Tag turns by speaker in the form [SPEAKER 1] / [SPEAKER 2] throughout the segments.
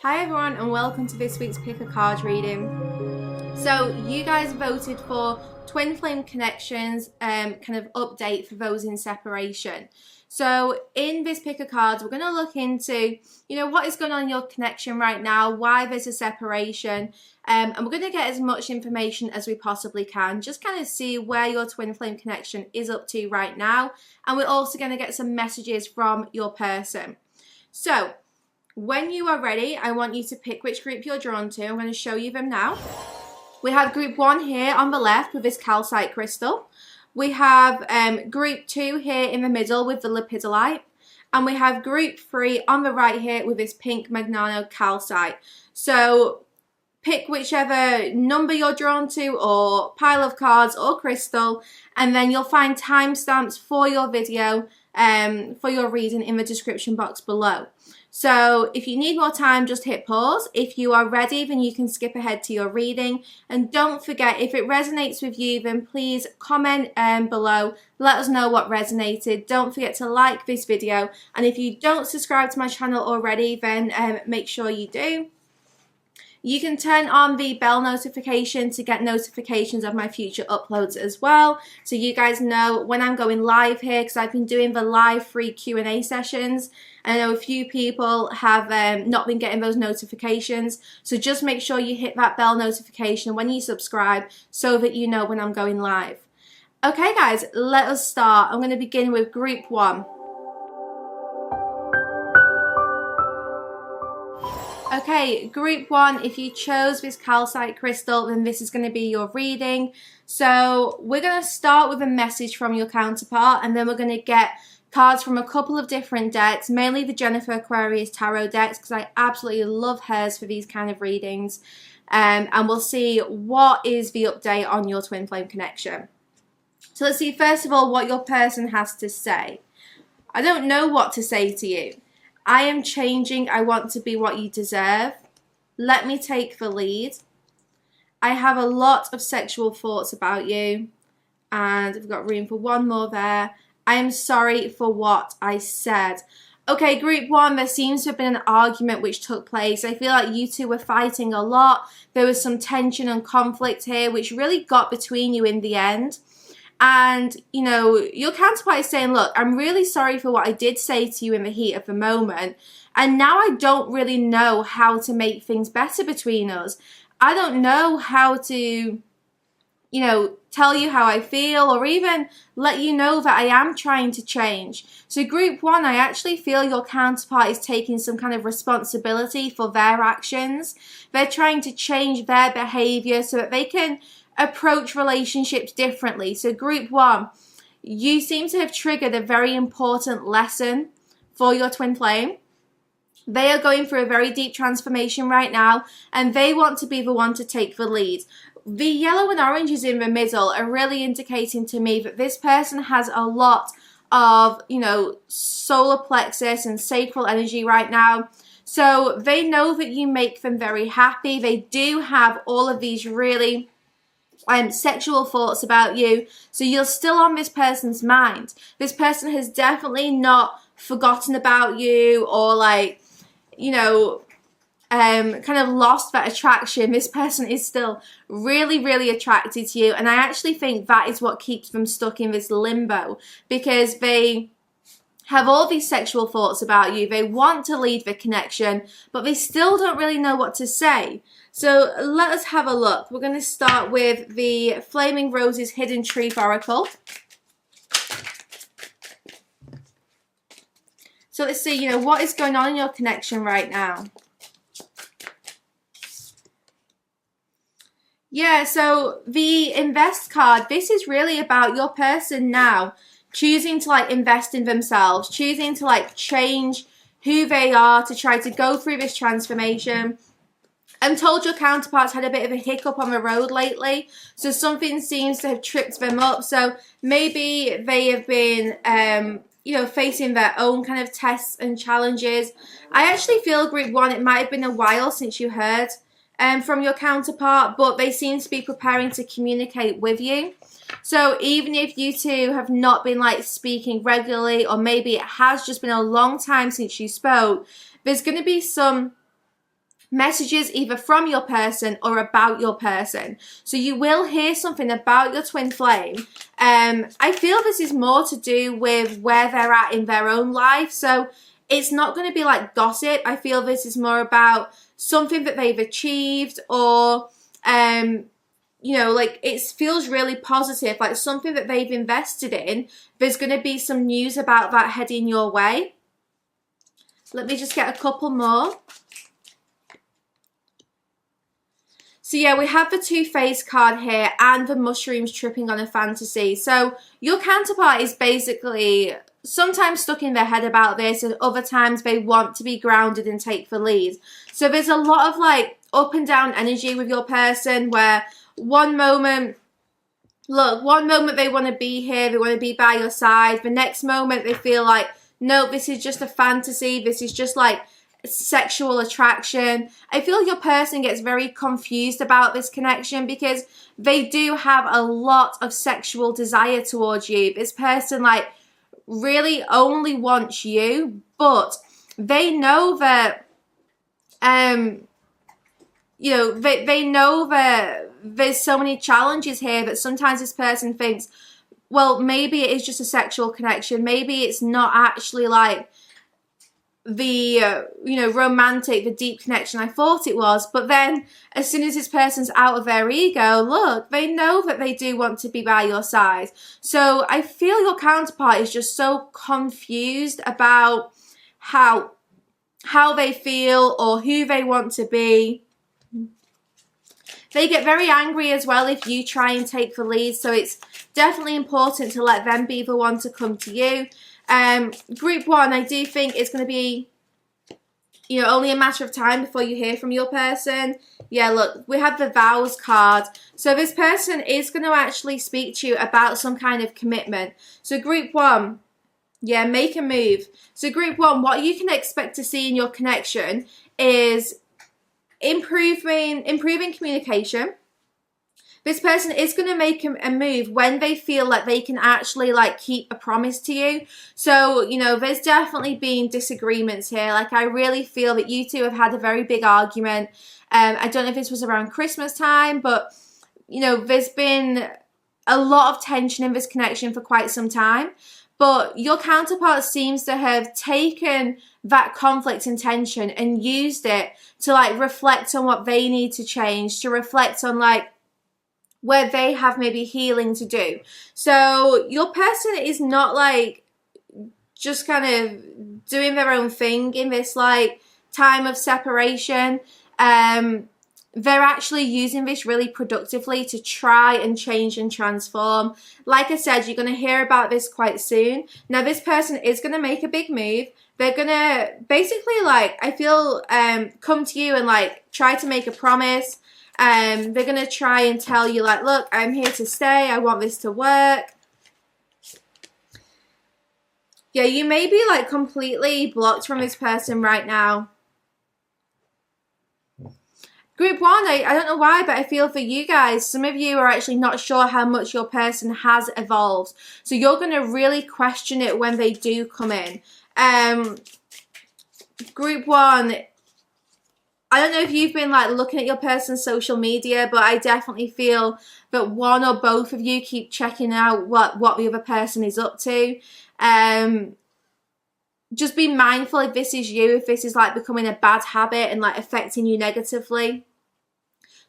[SPEAKER 1] Hi everyone and welcome to this week's Pick a Card reading. So you guys voted for twin flame connections kind of update for those in separation. So in this Pick a Cards, we're going to look into, what is going on in your connection right now, why there's a separation, and we're going to get as much information as we possibly can, just kind of see where your twin flame connection is up to right now. And we're also going to get some messages from your person. So when you are ready, I want you to pick which group you're drawn to. I'm going to show you them now. We have group 1 here on the left with this calcite crystal. We have group 2 here in the middle with the lepidolite. And we have group 3 on the right here with this pink magnano calcite. So pick whichever number you're drawn to or pile of cards or crystal. And then you'll find timestamps for your video, for your reading in the description box below. So if you need more time, just hit pause. If you are ready, then you can skip ahead to your reading. And don't forget, if it resonates with you, then please comment below. Let us know what resonated. Don't forget to like this video. And if you don't subscribe to my channel already, then make sure you do. You can turn on the bell notification to get notifications of my future uploads as well. So you guys know when I'm going live here, because I've been doing the live free Q&A sessions. And I know a few people have not been getting those notifications. So just make sure you hit that bell notification when you subscribe so that you know when I'm going live. Okay guys, let us start. I'm going to begin with group 1. Okay, group 1, if you chose this calcite crystal, then this is going to be your reading. So we're going to start with a message from your counterpart, and then we're going to get cards from a couple of different decks, mainly the Jennifer Aquarius tarot decks, because I absolutely love hers for these kind of readings. And we'll see what is the update on your twin flame connection. So let's see, first of all, what your person has to say. I don't know what to say to you. I am changing. I want to be what you deserve. Let me take the lead. I have a lot of sexual thoughts about you. And I've got room for one more there. I am sorry for what I said. Okay, group 1, there seems to have been an argument which took place. I feel like you two were fighting a lot. There was some tension and conflict here which really got between you in the end. And, your counterpart is saying, look, I'm really sorry for what I did say to you in the heat of the moment. And now I don't really know how to make things better between us. I don't know how to, tell you how I feel or even let you know that I am trying to change. So group 1, I actually feel your counterpart is taking some kind of responsibility for their actions. They're trying to change their behavior so that they can approach relationships differently. So group 1, you seem to have triggered a very important lesson for your twin flame. They are going through a very deep transformation right now, and they want to be the one to take the lead. The yellow and oranges in the middle are really indicating to me that this person has a lot of, solar plexus and sacral energy right now. So they know that you make them very happy. They do have all of these really sexual thoughts about you, so you're still on this person's mind. This person has definitely not forgotten about you or kind of lost that attraction. This person is still really, really attracted to you, and I actually think that is what keeps them stuck in this limbo, because they have all these sexual thoughts about you. They want to lead the connection, but they still don't really know what to say. So let us have a look. We're going to start with the Flaming Roses Hidden Truth Oracle. So let's see, what is going on in your connection right now? Yeah, so the Invest card, this is really about your person now choosing to invest in themselves, choosing to change who they are to try to go through this transformation. I'm told your counterparts had a bit of a hiccup on the road lately, so something seems to have tripped them up. So maybe they have been, facing their own kind of tests and challenges. I actually feel group 1, it might have been a while since you heard from your counterpart, but they seem to be preparing to communicate with you. So even if you two have not been speaking regularly, or maybe it has just been a long time since you spoke, there's going to be some messages either from your person or about your person. So you will hear something about your twin flame. I feel this is more to do with where they're at in their own life. So it's not going to be like gossip. I feel this is more about something that they've achieved, or you know, like it feels really positive, like something that they've invested in. There's going to be some news about that heading your way. Let me just get a couple more. So yeah, we have the Two-Faced card here and the mushrooms tripping on a fantasy. So your counterpart is basically sometimes stuck in their head about this, and other times they want to be grounded and take the lead. So there's a lot of like up and down energy with your person, where one moment they want to be here, they want to be by your side. The next moment they feel like, no, this is just a fantasy. This is just like sexual attraction. I feel your person gets very confused about this connection because they do have a lot of sexual desire towards you. This person like really only wants you, but they know that you know, they know that there's so many challenges here that sometimes this person thinks, well, maybe it is just a sexual connection. Maybe it's not actually like the you know, romantic, the deep connection I thought it was. But then as soon as this person's out of their ego, look, they know that they do want to be by your side. So I feel your counterpart is just so confused about how they feel or who they want to be. They get very angry as well if you try and take the lead, so it's definitely important to let them be the one to come to you. Group 1, I do think it's going to be, you know, only a matter of time before you hear from your person. Yeah, look, we have the vows card. So this person is going to actually speak to you about some kind of commitment. So group 1, yeah, make a move. So group 1, what you can expect to see in your connection is improving communication. This person is going to make a move when they feel like they can actually like keep a promise to you. So, you know, there's definitely been disagreements here. Like I really feel that you two have had a very big argument. I don't know if this was around Christmas time, but you know, there's been a lot of tension in this connection for quite some time. But your counterpart seems to have taken that conflict and tension and used it to like reflect on what they need to change, to reflect on like where they have maybe healing to do. So your person is not like just kind of doing their own thing in this like time of separation. They're actually using this really productively to try and change and transform. Like I said, you're going to hear about this quite soon. Now, this person is going to make a big move. They're going to basically, like, I feel, come to you and, like, try to make a promise. They're going to try and tell you, like, look, I'm here to stay. I want this to work. Yeah, you may be, like, completely blocked from this person right now. Group 1, I don't know why, but I feel for you guys, some of you are actually not sure how much your person has evolved. So you're going to really question it when they do come in. Group 1, I don't know if you've been like looking at your person's social media, but I definitely feel that one or both of you keep checking out what the other person is up to. Just be mindful if this is you, if this is like becoming a bad habit and like affecting you negatively.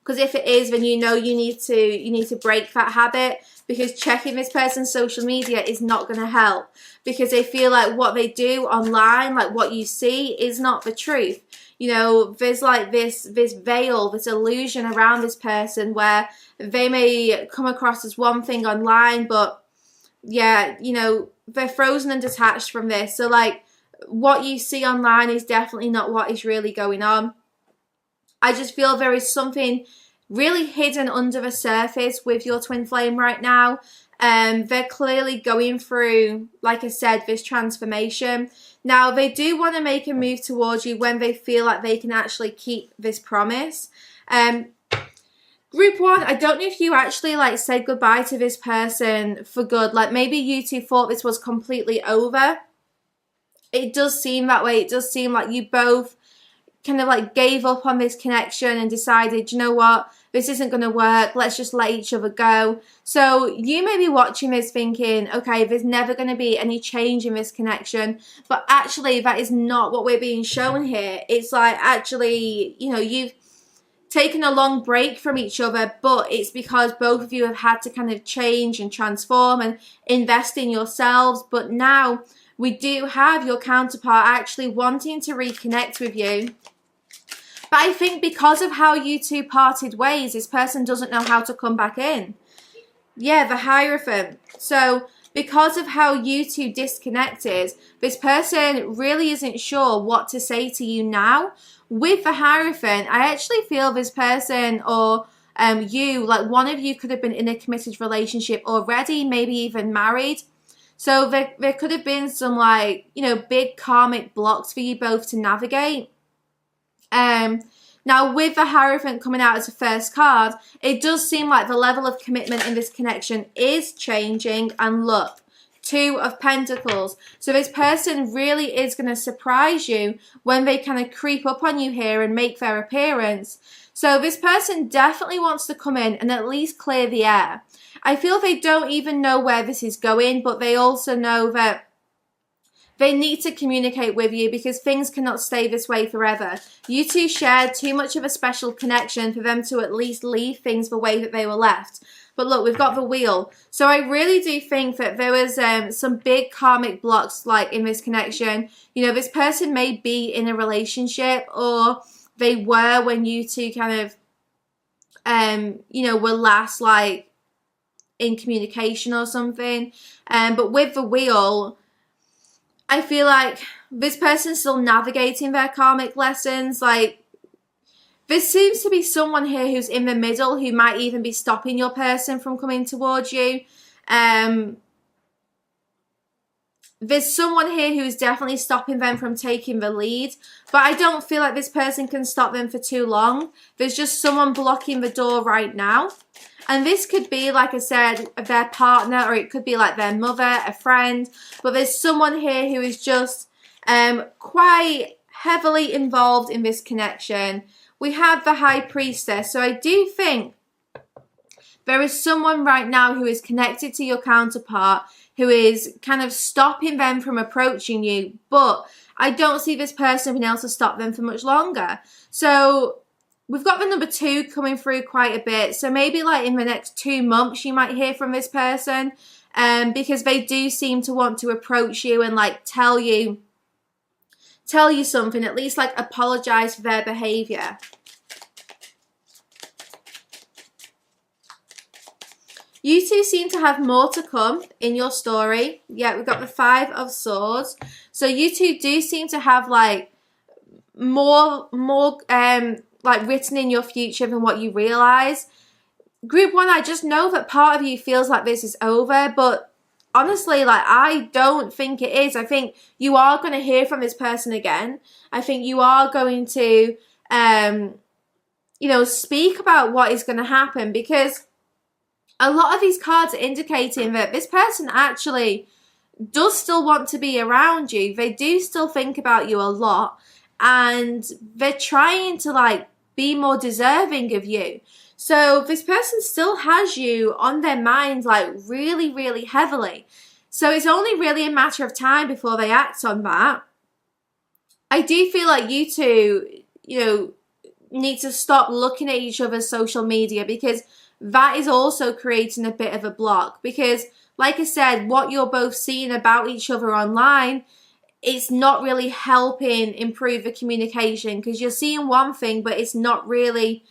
[SPEAKER 1] Because if it is, then you know you need to break that habit, because checking this person's social media is not going to help, because they feel like what they do online, like what you see, is not the truth. You know, there's like this veil, this illusion around this person where they may come across as one thing online, but yeah, you know, they're frozen and detached from this. So like what you see online is definitely not what is really going on. I just feel there is something really hidden under the surface with your twin flame right now. They're clearly going through, like I said, this transformation. Now, they do want to make a move towards you when they feel like they can actually keep this promise. Group 1, I don't know if you actually like said goodbye to this person for good. Like maybe you two thought this was completely over. It does seem that way. It does seem like you both kind of like gave up on this connection and decided, you know what, this isn't going to work, let's just let each other go. So you may be watching this thinking, okay, there's never going to be any change in this connection, but actually that is not what we're being shown here. It's like, actually, you know, you've taken a long break from each other, but it's because both of you have had to kind of change and transform and invest in yourselves. But now we do have your counterpart actually wanting to reconnect with you. But I think because of how you two parted ways, this person doesn't know how to come back in. Yeah, the Hierophant. So because of how you two disconnected, this person really isn't sure what to say to you now. With the Hierophant, I actually feel this person or you, like one of you could have been in a committed relationship already, maybe even married. So there could have been some, like, you know, big karmic blocks for you both to navigate. Now with the Hierophant coming out as the first card, it does seem like the level of commitment in this connection is changing. And look, Two of Pentacles. So this person really is going to surprise you when they kind of creep up on you here and make their appearance. So this person definitely wants to come in and at least clear the air. I feel they don't even know where this is going, but they also know that they need to communicate with you because things cannot stay this way forever. You two shared too much of a special connection for them to at least leave things the way that they were left. But look, we've got the Wheel. So I really do think that there was some big karmic blocks like in this connection. You know, this person may be in a relationship, or they were when you two kind of, you know, were last like in communication or something. But with the Wheel, I feel like this person's still navigating their karmic lessons. Like, there seems to be someone here who's in the middle who might even be stopping your person from coming towards you. There's someone here who is definitely stopping them from taking the lead, but I don't feel like this person can stop them for too long. There's just someone blocking the door right now. And this could be, like I said, their partner, or it could be like their mother, a friend. But there's someone here who is just quite heavily involved in this connection. We have the High Priestess. So I do think there is someone right now who is connected to your counterpart, who is kind of stopping them from approaching you. But I don't see this person being able to stop them for much longer. So we've got the number 2 coming through quite a bit. So maybe like in the next 2 months, you might hear from this person, because they do seem to want to approach you and like tell you something, at least like apologize for their behavior. You two seem to have more to come in your story. Yeah, we've got the 5 of Swords. So you two do seem to have like more like written in your future than what you realize. Group 1, I just know that part of you feels like this is over, but honestly, like, I don't think it is. I think you are going to hear from this person again. I think you are going to, you know, speak about what is going to happen, because a lot of these cards are indicating that this person actually does still want to be around you. They do still think about you a lot, and they're trying to like be more deserving of you. So this person still has you on their mind, like really, really heavily. So it's only really a matter of time before they act on that. I do feel like you two, you know, need to stop looking at each other's social media, because that is also creating a bit of a block. Because like I said, what you're both seeing about each other online, it's not really helping improve the communication, because you're seeing one thing, but it's not really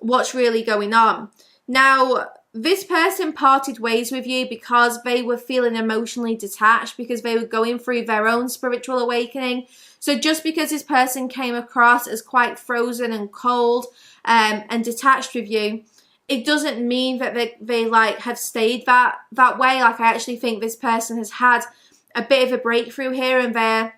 [SPEAKER 1] what's really going on. Now, this person parted ways with you because they were feeling emotionally detached, because they were going through their own spiritual awakening. So just because this person came across as quite frozen and cold and detached with you, it doesn't mean that they like have stayed that way. Like, I actually think this person has had a bit of a breakthrough here, and they're,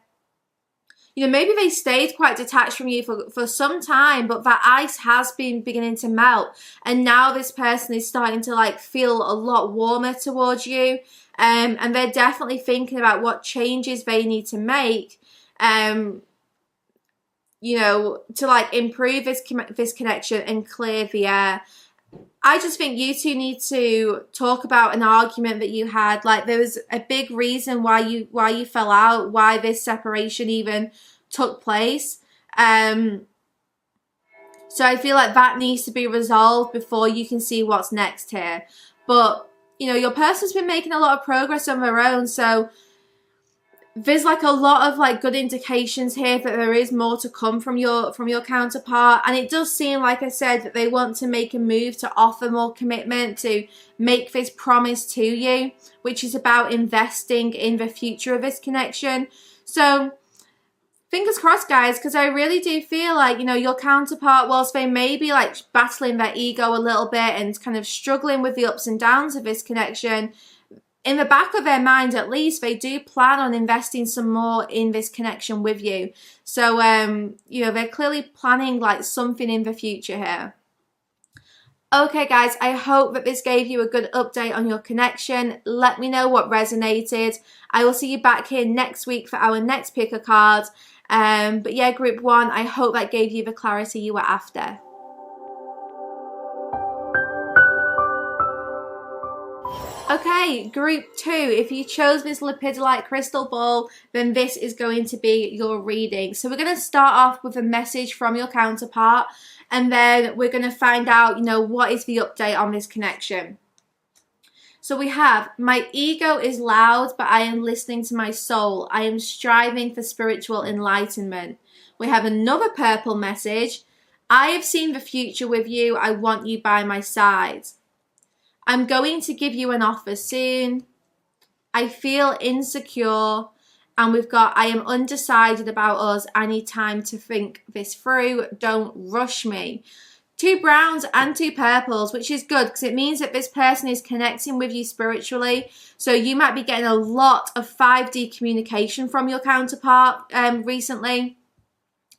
[SPEAKER 1] you know, maybe they stayed quite detached from you for some time, but that ice has been beginning to melt, and now this person is starting to like feel a lot warmer towards you, and they're definitely thinking about what changes they need to make you know, to like improve this connection and clear the air. I just think you two need to talk about an argument that you had. Like, there was a big reason why you fell out, why this separation even took place. So I feel like that needs to be resolved before you can see what's next here. But, you know, your person's been making a lot of progress on their own, so there's like a lot of like good indications here that there is more to come from your counterpart. And it does seem, like I said, that they want to make a move to offer more commitment, to make this promise to you, which is about investing in the future of this connection. So fingers crossed, guys, because I really do feel like, you know, your counterpart, whilst they may be like battling their ego a little bit and kind of struggling with the ups and downs of this connection, in the back of their mind, at least, they do plan on investing some more in this connection with you. So, you know, they're clearly planning like something in the future here. Okay, guys, I hope that this gave you a good update on your connection. Let me know what resonated. I will see you back here next week for our next pick a card. But yeah, group 1, I hope that gave you the clarity you were after. Okay, group 2, if you chose this lepidolite crystal ball, then this is going to be your reading. So we're going to start off with a message from your counterpart, and then we're going to find out, you know, what is the update on this connection. So we have, my ego is loud, but I am listening to my soul. I am striving for spiritual enlightenment. We have another purple message. I have seen the future with you. I want you by my side. I'm going to give you an offer soon. I feel insecure. And we've got, I am undecided about us. I need time to think this through. Don't rush me. 2 browns and 2 purples, which is good because it means that this person is connecting with you spiritually. So you might be getting a lot of 5D communication from your counterpart recently.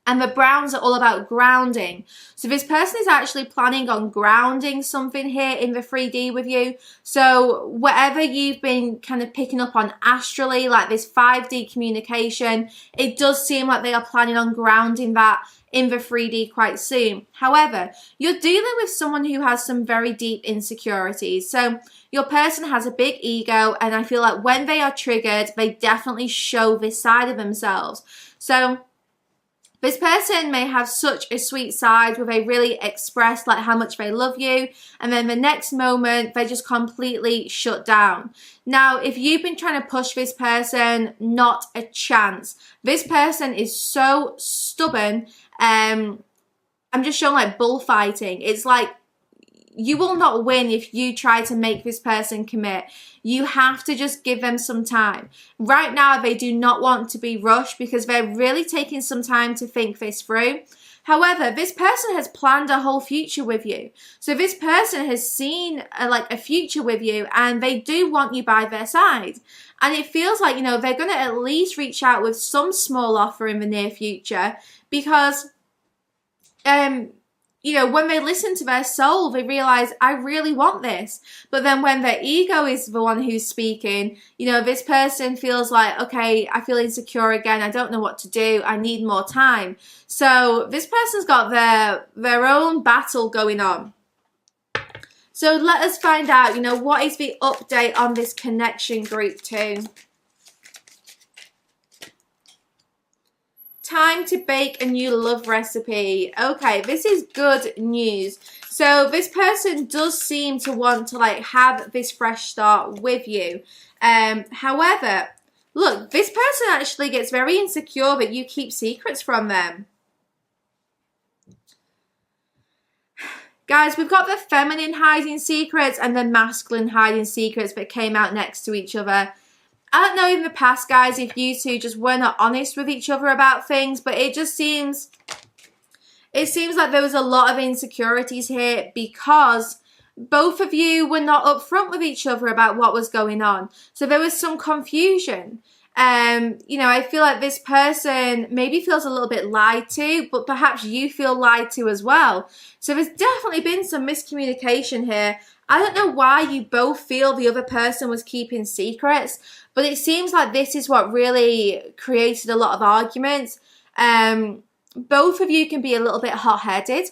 [SPEAKER 1] And the browns are all about grounding. So this person is actually planning on grounding something here in the 3D with you. So whatever you've been kind of picking up on astrally, like this 5D communication, it does seem like they are planning on grounding that in the 3D quite soon. However, you're dealing with someone who has some very deep insecurities. So your person has a big ego, and I feel like when they are triggered, they definitely show this side of themselves. So this person may have such a sweet side where they really express like how much they love you, and then the next moment they just completely shut down. Now, if you've been trying to push this person, not a chance. This person is so stubborn. I'm just showing like bullfighting. It's like you will not win if you try to make this person commit. You have to just give them some time. Right now, they do not want to be rushed because they're really taking some time to think this through. However, this person has planned a whole future with you. So this person has seen like a future with you, and they do want you by their side. And it feels like, you know, they're going to at least reach out with some small offer in the near future because, you know, when they listen to their soul, they realize, I really want this. But then when their ego is the one who's speaking, you know, this person feels like, okay, I feel insecure again. I don't know what to do. I need more time. So this person's got their own battle going on. So let us find out, you know, what is the update on this connection, group 2? Time to bake a new love recipe. Okay, this is good news. So this person does seem to want to like have this fresh start with you. However, look, this person actually gets very insecure that you keep secrets from them. Guys, we've got the feminine hiding secrets and the masculine hiding secrets that came out next to each other. I don't know in the past, guys, if you two just were not honest with each other about things, but it seems like there was a lot of insecurities here because both of you were not upfront with each other about what was going on. So there was some confusion. You know, I feel like this person maybe feels a little bit lied to, but perhaps you feel lied to as well. So there's definitely been some miscommunication here. I don't know why you both feel the other person was keeping secrets, but it seems like this is what really created a lot of arguments. both of you can be a little bit hot-headed.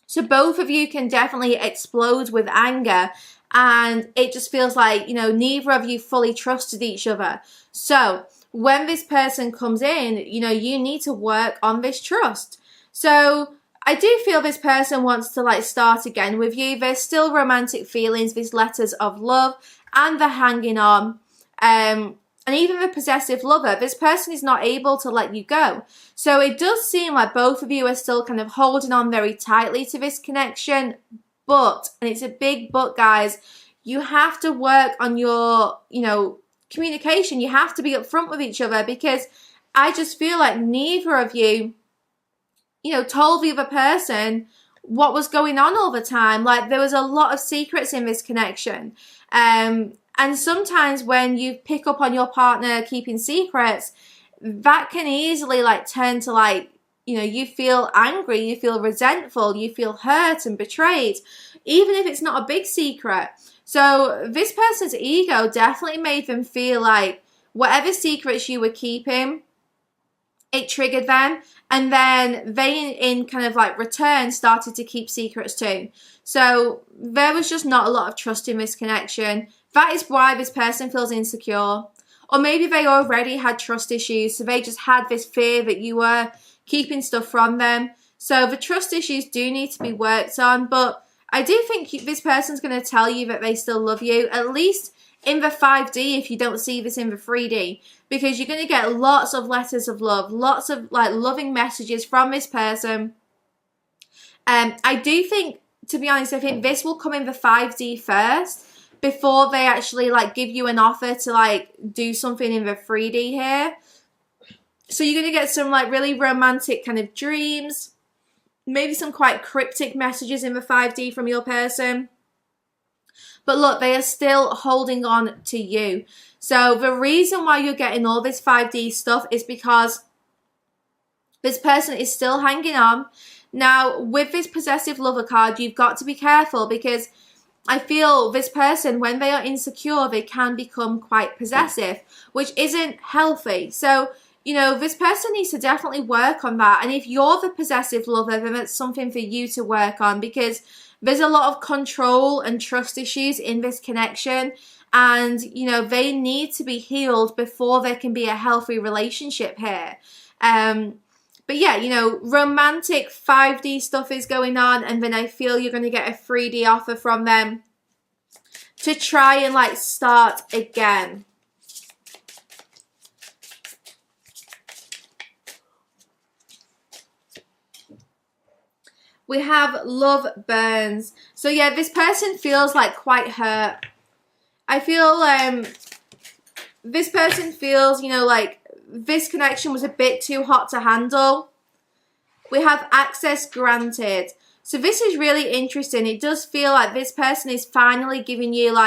[SPEAKER 1] So both of you can definitely explode with anger, and it just feels like, neither of you fully trusted each other. So when this person comes in, you need to work on this trust. So I do feel this person wants to start again with you. There's still romantic feelings, these letters of love, and the hanging on. And even the possessive lover, this person is not able to let you go. So it does seem like both of you are still kind of holding on very tightly to this connection. But, and it's a big but, guys, you have to work on your, communication. You have to be upfront with each other, because I just feel like neither of you, told the other person what was going on all the time. Like, there was a lot of secrets in this connection. And sometimes when you pick up on your partner keeping secrets, that can easily turn to you feel angry, you feel resentful, you feel hurt and betrayed, even if it's not a big secret. So this person's ego definitely made them feel like whatever secrets you were keeping, it triggered them. And then they, in kind of return, started to keep secrets too. So there was just not a lot of trust in this connection. That is why this person feels insecure. Or maybe they already had trust issues, so they just had this fear that you were keeping stuff from them. So the trust issues do need to be worked on, but I do think this person's going to tell you that they still love you, at least in the 5D if you don't see this in the 3D, because you're going to get lots of letters of love, lots of loving messages from this person. I do think, to be honest, I think this will come in the 5D first, before they actually give you an offer to do something in the 3D here. So you're going to get some really romantic kind of dreams, maybe some quite cryptic messages in the 5D from your person. But look, they are still holding on to you. So the reason why you're getting all this 5D stuff is because this person is still hanging on. Now, with this possessive lover card, you've got to be careful, because I feel this person, when they are insecure, they can become quite possessive, which isn't healthy. So, this person needs to definitely work on that. And if you're the possessive lover, then that's something for you to work on, because there's a lot of control and trust issues in this connection. And, they need to be healed before there can be a healthy relationship here. But yeah, romantic 5D stuff is going on, and then I feel you're going to get a 3D offer from them to try and start again. We have love burns. So yeah, this person feels quite hurt. I feel this person feels, this connection was a bit too hot to handle. We have access granted. So this is really interesting. It does feel like this person is finally giving you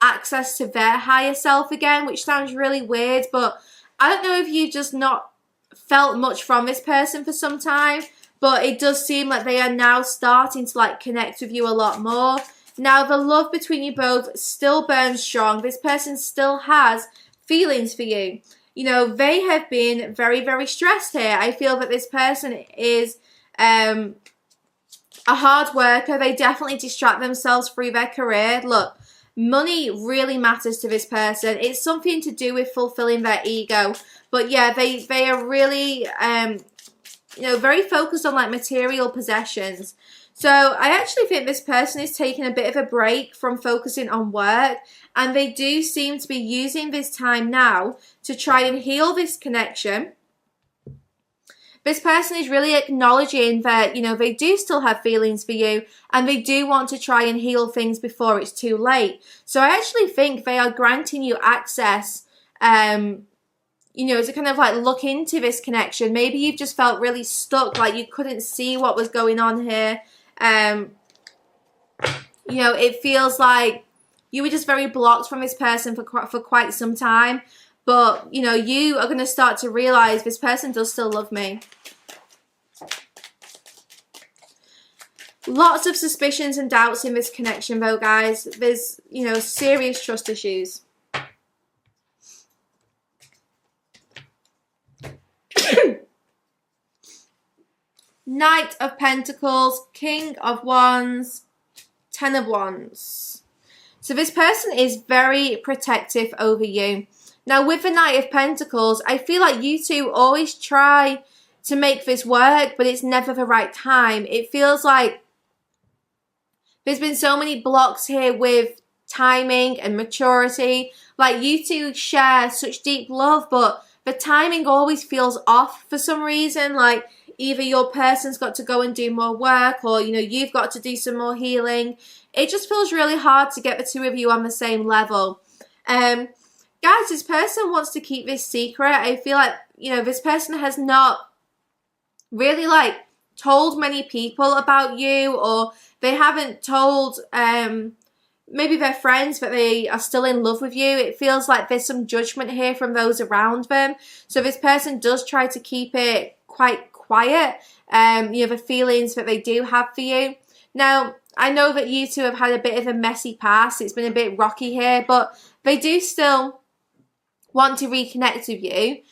[SPEAKER 1] access to their higher self again, which sounds really weird, but I don't know if you've just not felt much from this person for some time, but it does seem like they are now starting to connect with you a lot more. Now, the love between you both still burns strong. This person still has feelings for you. They have been very, very stressed here. I feel that this person is a hard worker. They definitely distract themselves through their career. Look, money really matters to this person. It's something to do with fulfilling their ego. But yeah, they are really, very focused on material possessions. So I actually think this person is taking a bit of a break from focusing on work, and they do seem to be using this time now to try and heal this connection. This person is really acknowledging that, they do still have feelings for you, and they do want to try and heal things before it's too late. So I actually think they are granting you access, to kind of look into this connection. Maybe you've just felt really stuck, you couldn't see what was going on here. It feels like you were just very blocked from this person for quite some time. But, you are going to start to realize this person does still love me. Lots of suspicions and doubts in this connection, though, guys. There's, serious trust issues. Knight of Pentacles, King of Wands, Ten of Wands. So this person is very protective over you. Now, with the Knight of Pentacles, I feel like you two always try to make this work, but it's never the right time. It feels like there's been so many blocks here with timing and maturity. Like, you two share such deep love, but the timing always feels off for some reason. Like, either your person's got to go and do more work, or, you know, you've got to do some more healing. It just feels really hard to get the two of you on the same level. Guys, this person wants to keep this secret. I feel like, you know, this person has not really, like, told many people about you, or they haven't told maybe their friends that they are still in love with you. It feels like there's some judgment here from those around them. So this person does try to keep it quite quiet, you know, the feelings that they do have for you. Now, I know that you two have had a bit of a messy past. It's been a bit rocky here, but they do still want to reconnect with you.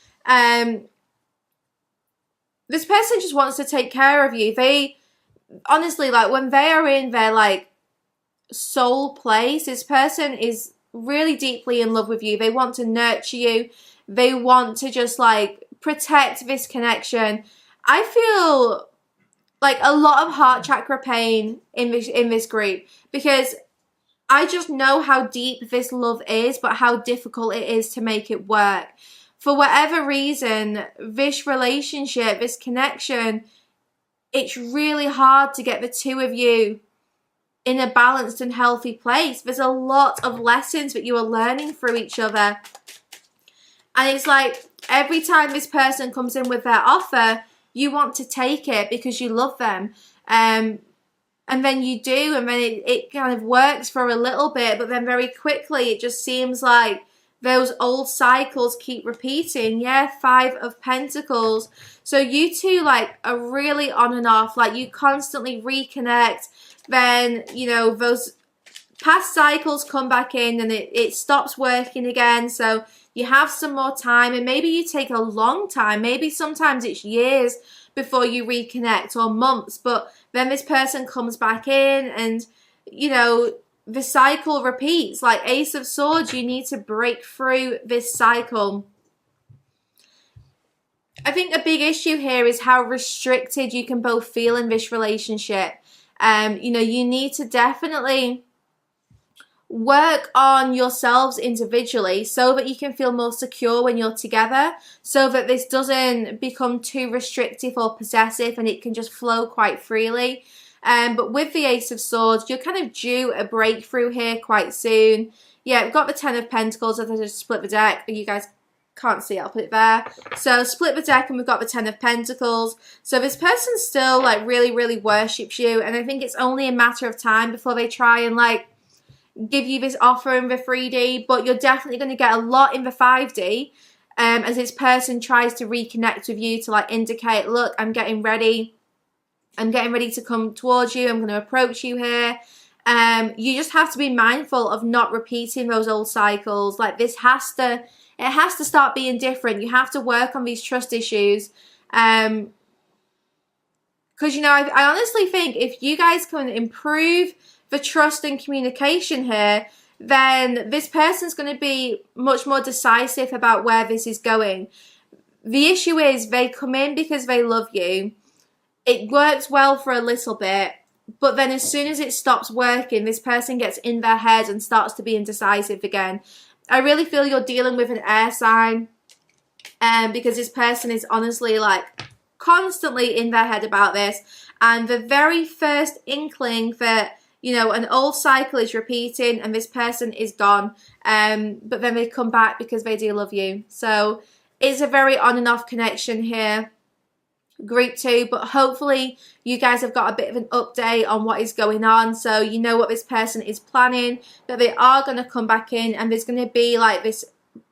[SPEAKER 1] This person just wants to take care of you. They, honestly, like, when they are in their, like, soul place, this person is really deeply in love with you. They want to nurture you. They want to just, like, protect this connection. I feel like a lot of heart chakra pain in this group, because I just know how deep this love is, but how difficult it is to make it work. For whatever reason, this relationship, this connection, it's really hard to get the two of you in a balanced and healthy place. There's a lot of lessons that you are learning through each other. And it's like, every time this person comes in with their offer, you want to take it because you love them. And then you do, and then it kind of works for a little bit, but then very quickly it just seems like those old cycles keep repeating. Yeah, Five of Pentacles. So you two, like, are really on and off. Like, you constantly reconnect. Then, you know, those past cycles come back in and it stops working again. So you have some more time, and maybe you take a long time. Maybe sometimes it's years before you reconnect, or months. But then this person comes back in and, you know, the cycle repeats. Like Ace of Swords, you need to break through this cycle. I think a big issue here is how restricted you can both feel in this relationship. You know, you need to definitely work on yourselves individually so that you can feel more secure when you're together, so that this doesn't become too restrictive or possessive and it can just flow quite freely. But with the Ace of Swords, you're kind of due a breakthrough here quite soon. Yeah, we've got the Ten of Pentacles. I've just split the deck. You guys can't see it, I'll put it there. So split the deck and we've got the Ten of Pentacles. So this person still, like, really, really worships you. And I think it's only a matter of time before they try and, like, give you this offer in the 3D. But you're definitely going to get a lot in the 5D as this person tries to reconnect with you to, like, indicate, look, I'm getting ready. I'm getting ready to come towards you. I'm going to approach you here. You just have to be mindful of not repeating those old cycles. Like, this has to... It has to start being different. You have to work on these trust issues. Because, you know, I honestly think if you guys can improve the trust and communication here, then this person's going to be much more decisive about where this is going. The issue is they come in because they love you. It works well for a little bit. But then as soon as it stops working, this person gets in their head and starts to be indecisive again. I really feel you're dealing with an air sign, because this person is honestly, like, constantly in their head about this. And the very first inkling that, you know, an old cycle is repeating and this person is gone, but then they come back because they do love you. So it's a very on and off connection here. Group 2, but hopefully you guys have got a bit of an update on what is going on, so you know what this person is planning, that they are going to come back in, and there's going to be, like, this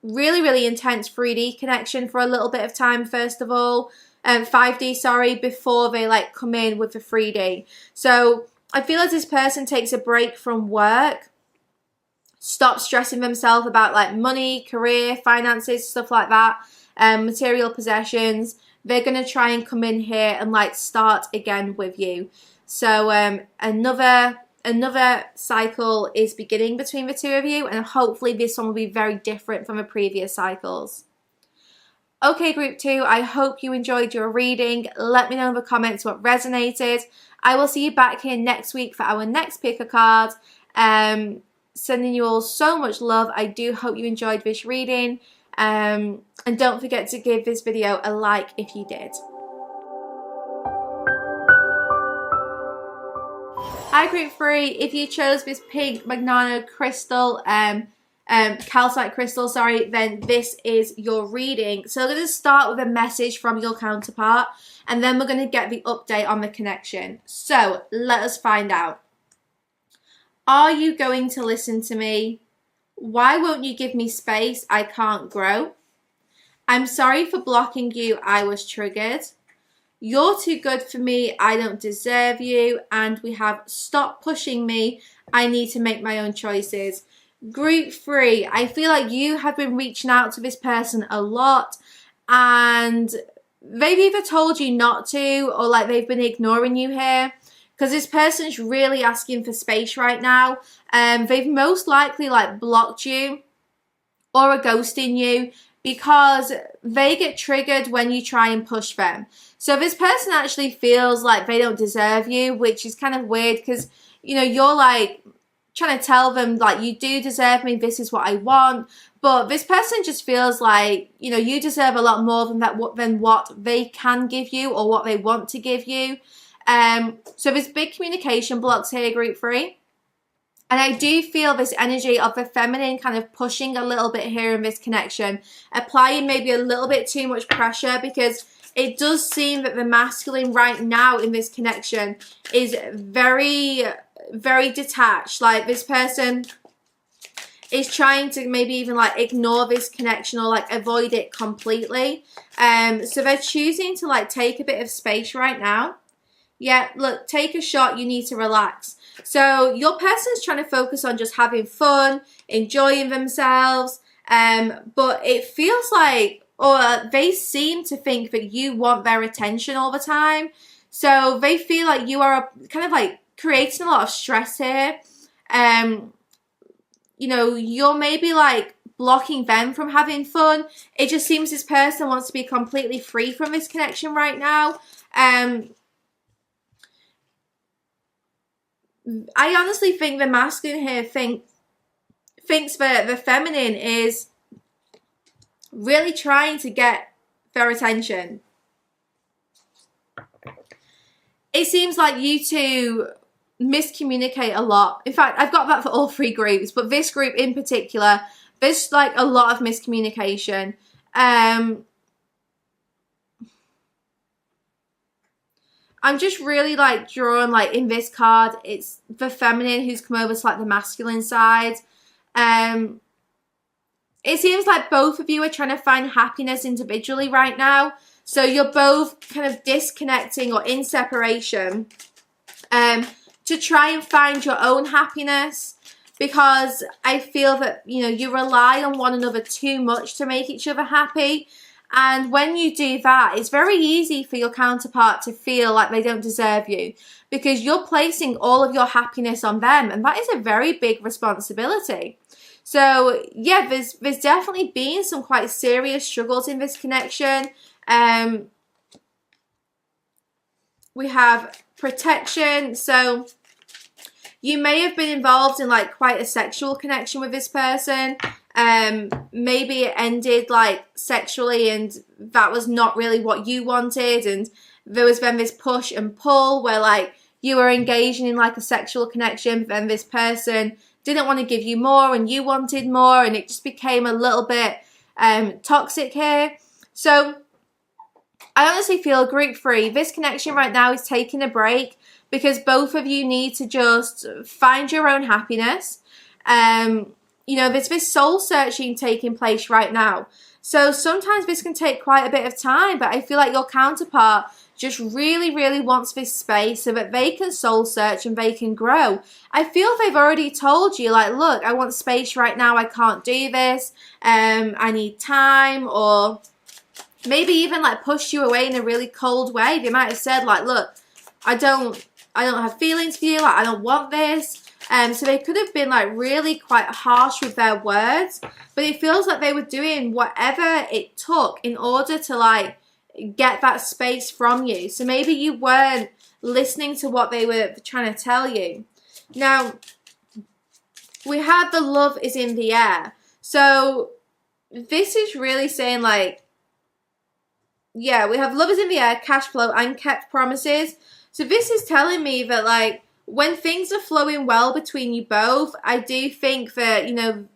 [SPEAKER 1] really, really intense 3D connection for a little bit of time first of all, 5D, sorry, before they, like, come in with the 3D. So I feel as this person takes a break from work, stops stressing themselves about, like, money, career, finances, stuff like that, material possessions. they're going to try and come in here and like start again with you. So another cycle is beginning between the two of you, and hopefully this one will be very different from the previous cycles. Okay, group 2, I hope you enjoyed your reading. Let me know in the comments what resonated. I will see you back here next week for our next pick a card. Sending you all so much love. I do hope you enjoyed this reading. And don't forget to give this video a like if you did. Hi group 3, if you chose this pink Magnano crystal, calcite crystal, sorry, then this is your reading. So we're going to start with a message from your counterpart, and then we're going to get the update on the connection. So let us find out. Are you going to listen to me? Why won't you give me space? I can't grow. I'm sorry for blocking you. I was triggered. You're too good for me. I don't deserve you. And we have stop pushing me. I need to make my own choices. Group 3, I feel like you have been reaching out to this person a lot, and they've either told you not to, or like they've been ignoring you here, because this person's really asking for space right now. They've most likely like blocked you or are ghosting you because they get triggered when you try and push them. So this person actually feels like they don't deserve you, which is kind of weird because, you know, you're like trying to tell them like, you do deserve me, this is what I want. But this person just feels like, you know, you deserve a lot more than what they can give you or what they want to give you. So there's big communication blocks here, group 3. And I do feel this energy of the feminine kind of pushing a little bit here in this connection, applying maybe a little bit too much pressure, because it does seem that the masculine right now in this connection is very, very detached. Like this person is trying to maybe even like ignore this connection or like avoid it completely. So they're choosing to like take a bit of space right now. Yeah, look, take a shot. You need to relax. So your person's trying to focus on just having fun, enjoying themselves. But it feels like, or they seem to think that you want their attention all the time. So they feel like you are kind of like creating a lot of stress here. You know, you're maybe like blocking them from having fun. It just seems this person wants to be completely free from this connection right now. I honestly think the masculine here thinks that the feminine is really trying to get their attention. It seems like you two miscommunicate a lot. In fact, I've got that for all 3 groups, but this group in particular, there's like a lot of miscommunication. I'm just really like drawn like in this card, it's the feminine who's come over to like the masculine side. It seems like both of you are trying to find happiness individually right now. So you're both kind of disconnecting or in separation to try and find your own happiness, because I feel that, you know, you rely on one another too much to make each other happy. And when you do that, it's very easy for your counterpart to feel like they don't deserve you, because you're placing all of your happiness on them, and that is a very big responsibility. So yeah, there's definitely been some quite serious struggles in this connection. We have protection. So you may have been involved in like quite a sexual connection with this person. Maybe it ended like sexually and that was not really what you wanted, and there was then this push and pull where like you were engaging in like a sexual connection, but then this person didn't want to give you more and you wanted more, and it just became a little bit toxic here. So I honestly feel group 3, this connection right now is taking a break, because both of you need to just find your own happiness. You know, there's this soul searching taking place right now. So sometimes this can take quite a bit of time, but I feel like your counterpart just really, really wants this space so that they can soul search and they can grow. I feel they've already told you, like, look, I want space right now. I can't do this. I need time, or maybe even like pushed you away in a really cold way. They might have said like, look, I don't have feelings for you, like I don't want this. So they could have been like really quite harsh with their words, but it feels like they were doing whatever it took in order to like get that space from you. So maybe you weren't listening to what they were trying to tell you. Now, we had the love is in the air. So this is really saying like, yeah, we have love is in the air, cash flow, and kept promises. So this is telling me that like when things are flowing well between you both, I do think that, you know,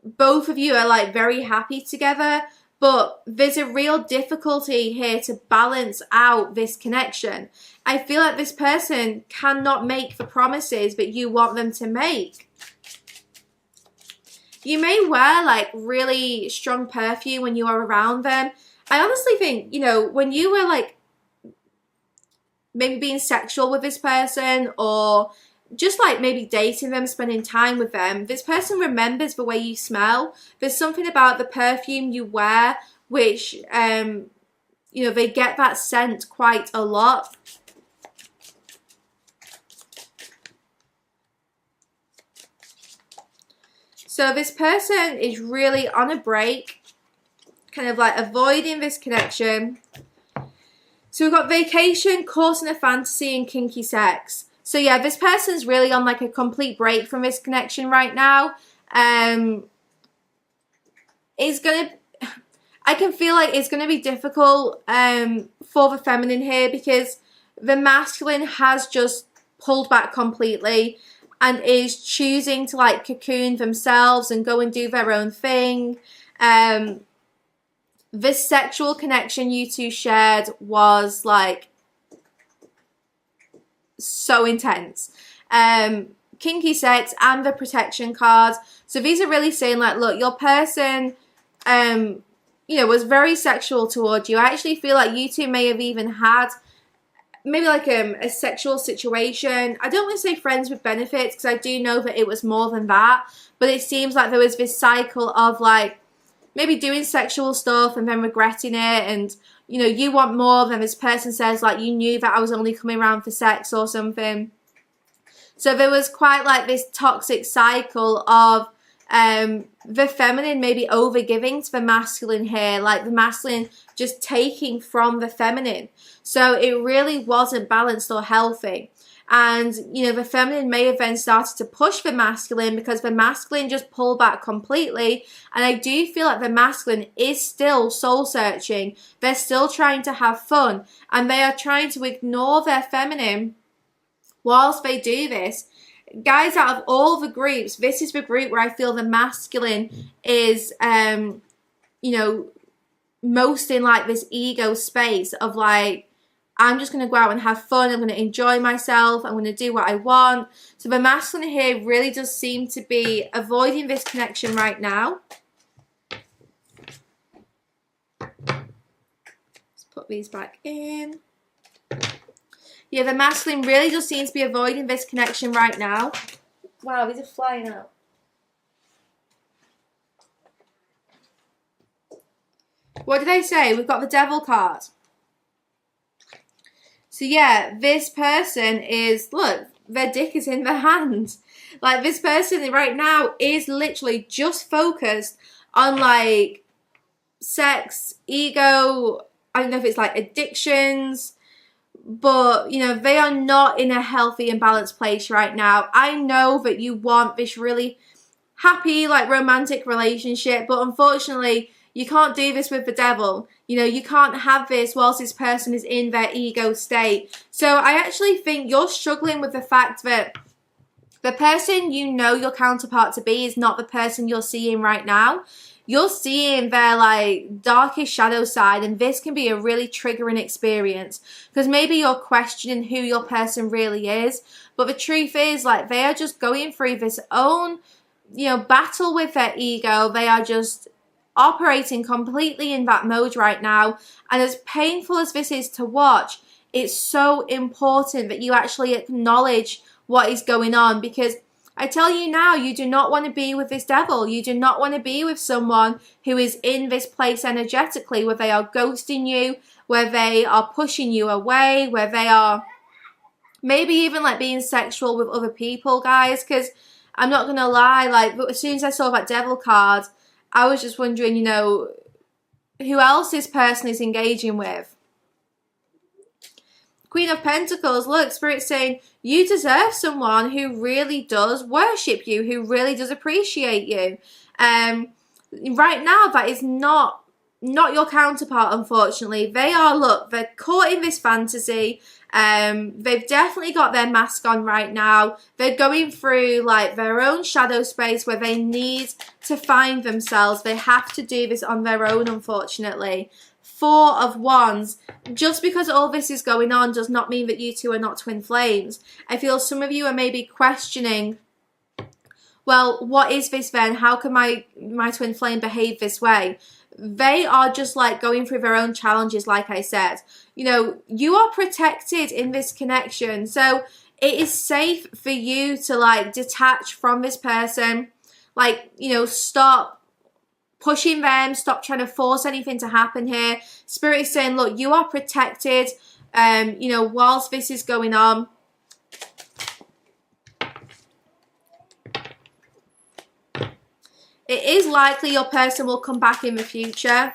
[SPEAKER 1] both of you are like very happy together, but there's a real difficulty here to balance out this connection. I feel like this person cannot make the promises that you want them to make. You may wear like really strong perfume when you are around them. I honestly think, you know, when you were like maybe being sexual with this person, or just like maybe dating them, spending time with them, this person remembers the way you smell. There's something about the perfume you wear which, you know, they get that scent quite a lot. So this person is really on a break, kind of like avoiding this connection. So we've got vacation, caught in a fantasy, and kinky sex. So yeah, this person's really on like a complete break from this connection right now. It's gonna, I can feel like it's gonna be difficult for the feminine here, because the masculine has just pulled back completely and is choosing to like cocoon themselves and go and do their own thing. This sexual connection you two shared was like so intense. Kinky sex and the protection cards. So these are really saying like, look, your person, you know, was very sexual towards you. I actually feel like you two may have even had maybe like a sexual situation. I don't want to say friends with benefits, because I do know that it was more than that. But it seems like there was this cycle of like, maybe doing sexual stuff and then regretting it, and you know, you want more than this person says like, you knew that I was only coming around for sex or something. So there was quite like this toxic cycle of the feminine maybe overgiving to the masculine here, like the masculine just taking from the feminine. So it really wasn't balanced or healthy. And, you know, the feminine may have then started to push the masculine, because the masculine just pulled back completely. And I do feel like the masculine is still soul searching. They're still trying to have fun, and they are trying to ignore their feminine whilst they do this. Guys, out of all the groups, this is the group where I feel the masculine is, you know, most in like this ego space of like, I'm just going to go out and have fun. I'm going to enjoy myself. I'm going to do what I want. So the masculine here really does seem to be avoiding this connection right now. Let's put these back in. Yeah, the masculine really does seem to be avoiding this connection right now. Wow, these are flying out. What did I say? We've got the devil card. So yeah, this person is, look, their dick is in their hand. Like, this person right now is literally just focused on like sex, ego, I don't know if it's like addictions, but you know, they are not in a healthy and balanced place right now. I know that you want this really happy, like romantic relationship, but unfortunately, you can't do this with the devil. You know, you can't have this whilst this person is in their ego state. So I actually think you're struggling with the fact that the person you know your counterpart to be is not the person you're seeing right now. You're seeing their like darkest shadow side, and this can be a really triggering experience, because maybe you're questioning who your person really is. But the truth is, like, they are just going through this own, you know, battle with their ego. They are just operating completely in that mode right now. And as painful as this is to watch, it's so important that you actually acknowledge what is going on, because I tell you now, you do not want to be with this devil. You do not want to be with someone who is in this place energetically, where they are ghosting you, where they are pushing you away, where they are maybe even like being sexual with other people, guys. Because I'm not going to lie, like as soon as I saw that devil card, I was just wondering, you know, who else this person is engaging with. Queen of Pentacles, look, Spirit's saying you deserve someone who really does worship you, who really does appreciate you. Right now, that is not your counterpart, unfortunately. They are, look, they're caught in this fantasy. They've definitely got their mask on right now. They're going through like their own shadow space where they need to find themselves. They have to do this on their own, unfortunately. Four of Wands. Just because all this is going on does not mean that you two are not twin flames. I feel some of you are maybe questioning, well, what is this then? How can my twin flame behave this way? They are just like going through their own challenges, like I said. You know, you are protected in this connection. So it is safe for you to like detach from this person. Like, you know, stop pushing them, stop trying to force anything to happen here. Spirit is saying, look, you are protected, you know, whilst this is going on. It is likely your person will come back in the future.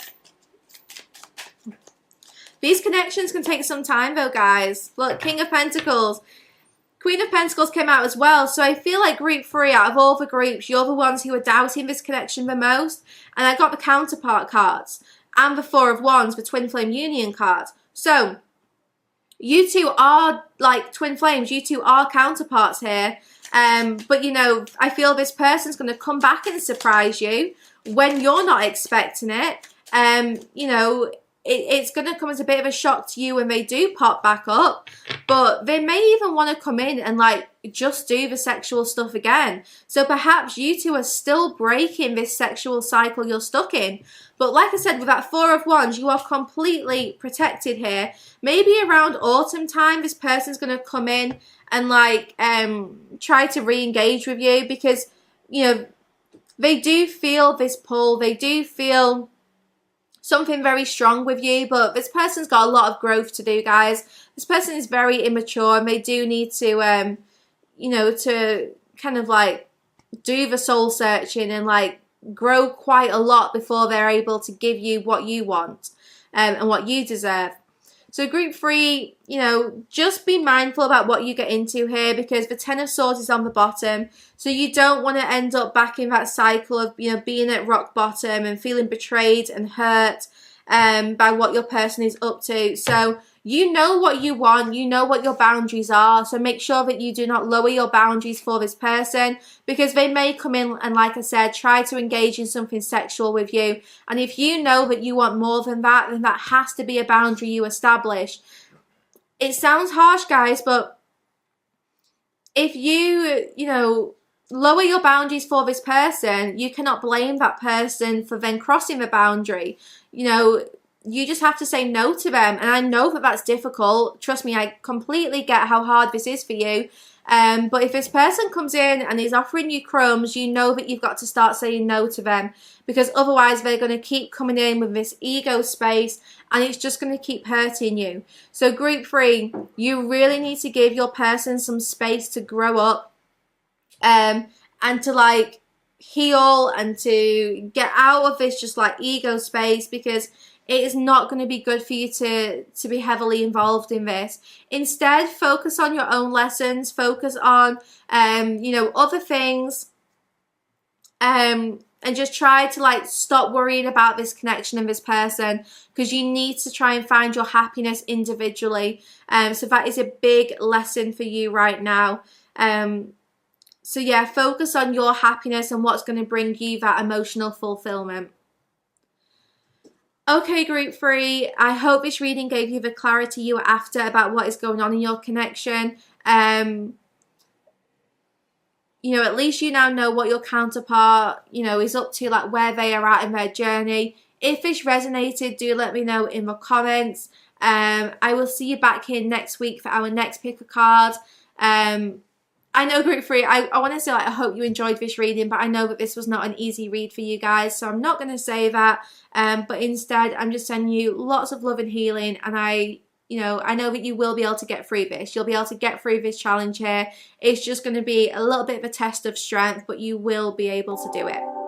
[SPEAKER 1] These connections can take some time though, guys. Look, King of Pentacles. Queen of Pentacles came out as well. So I feel like group 3, out of all the groups, you're the ones who are doubting this connection the most. And I got the counterpart cards and the Four of Wands, the Twin Flame Union card. So you two are like twin flames. You two are counterparts here. But, you know, I feel this person's going to come back and surprise you when you're not expecting it. You know, it's going to come as a bit of a shock to you when they do pop back up. But they may even want to come in and, like, just do the sexual stuff again. So perhaps you two are still breaking this sexual cycle you're stuck in. But like I said, with that Four of Wands, you are completely protected here. Maybe around autumn time, this person's going to come in and like try to re-engage with you, because, you know, they do feel this pull. They do feel something very strong with you, but this person's got a lot of growth to do, guys. This person is very immature, and they do need to, you know, to kind of like do the soul searching and like grow quite a lot before they're able to give you what you want and what you deserve. So group 3, you know, just be mindful about what you get into here, because the Ten of Swords is on the bottom. So you don't want to end up back in that cycle of, you know, being at rock bottom and feeling betrayed and hurt by what your person is up to. So you know what you want, you know what your boundaries are. So make sure that you do not lower your boundaries for this person, because they may come in and, like I said, try to engage in something sexual with you. And if you know that you want more than that, then that has to be a boundary you establish. It sounds harsh, guys, but if you know, lower your boundaries for this person, you cannot blame that person for then crossing the boundary. You know, you just have to say no to them. And I know that that's difficult. Trust me, I completely get how hard this is for you. But if this person comes in and is offering you crumbs, you know that you've got to start saying no to them, because otherwise they're going to keep coming in with this ego space and it's just going to keep hurting you. So group 3, you really need to give your person some space to grow up and to like heal and to get out of this just like ego space, because it is not going to be good for you to be heavily involved in this. Instead, focus on your own lessons. Focus on, you know, other things. And just try to like stop worrying about this connection and this person, because you need to try and find your happiness individually. So that is a big lesson for you right now. So yeah, focus on your happiness and what's going to bring you that emotional fulfillment. Okay, group 3, I hope this reading gave you the clarity you were after about what is going on in your connection. You know, at least you now know what your counterpart, you know, is up to, like where they are at in their journey. If this resonated, do let me know in the comments. I will see you back here next week for our next pick a card. I I know group 3, I want to say, like, I hope you enjoyed this reading, but I know that this was not an easy read for you guys, so I'm not going to say that, but instead I'm just sending you lots of love and healing, and I know that you will be able to get through this. You'll be able to get through this challenge here. It's just going to be a little bit of a test of strength, but you will be able to do it.